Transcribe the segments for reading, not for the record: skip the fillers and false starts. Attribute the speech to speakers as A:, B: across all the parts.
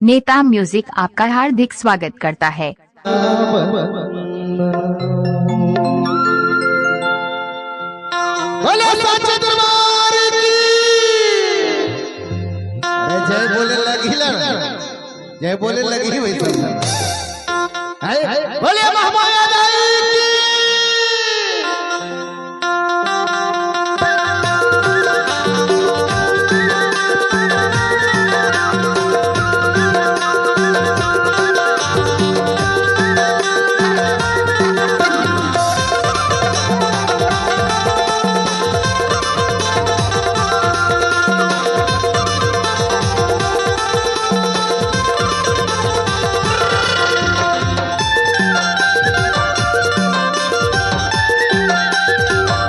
A: नेता म्यूजिक आपका हार्दिक स्वागत करता है।
B: बोले साचे दरबार की। अरे जय बोले लगी जय बोले लगी वही सब बोले महामाया दाई की।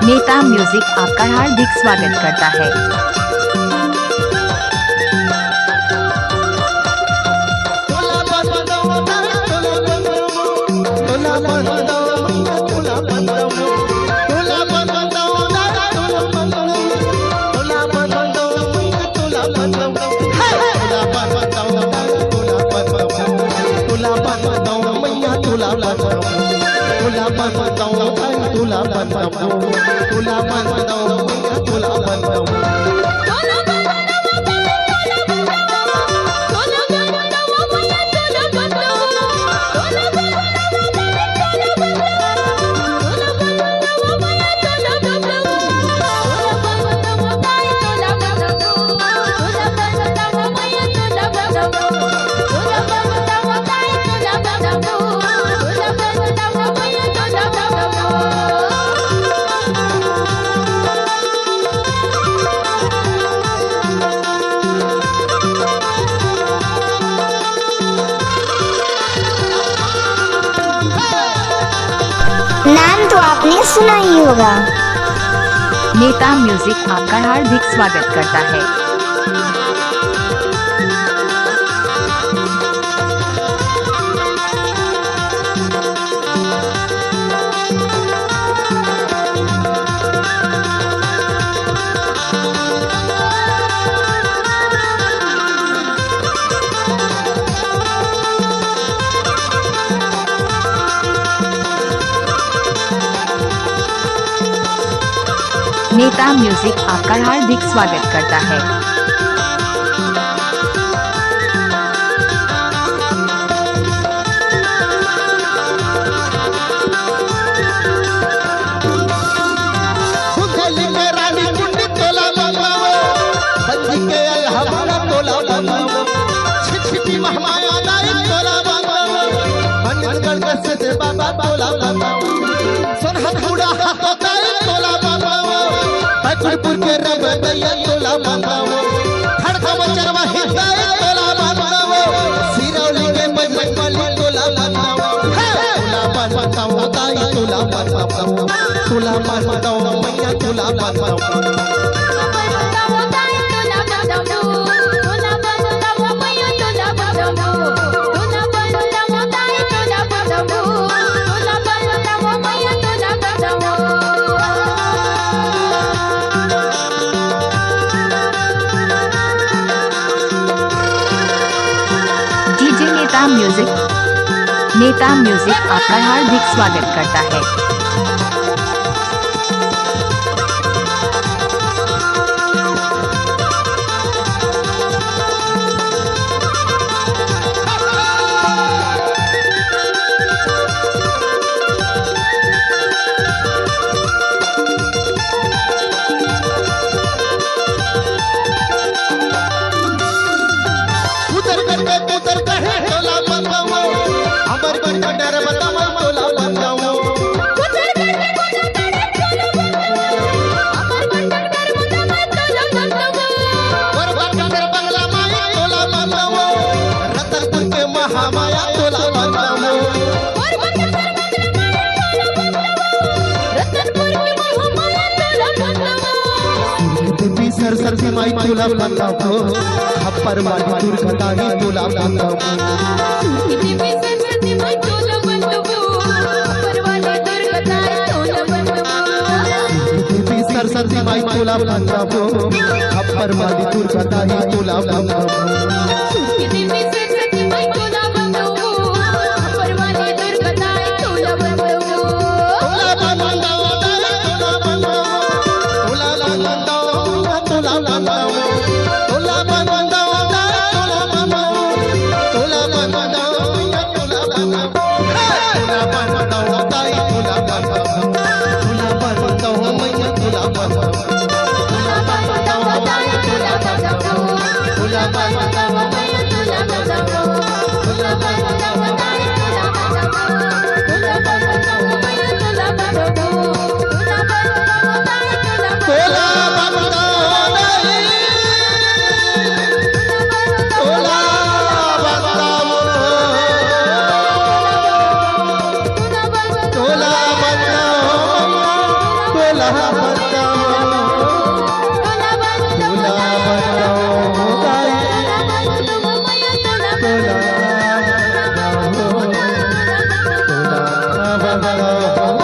A: नेता म्यूजिक आपका हार्दिक स्वागत करता है।
C: नाम तो आपने सुना ही होगा।
A: नेता म्यूजिक आपका हार्दिक स्वागत करता है। नेता म्यूजिक आपका हार्दिक स्वागत करता है।
B: कुलपुर के रंग दैया तोला मांगावो खड़का मचरवा हिंदाए तोला मांगावो सिरौली के बजरंग बली तोला मांगावो तोला मांगावो दाई तोला मांगावो तोला मांगावो मैया तोला मांगावो
A: नेता म्यूजिक आपका हार्दिक स्वागत करता है। सरस्वती माई तोला मांगावो खप्पर वाली दुर्गता ही तोला मांगावो सरस्वती माई तोला मांगावो खप्पर वाली दुर्गता ही तोला मांगावो तुला बंदावो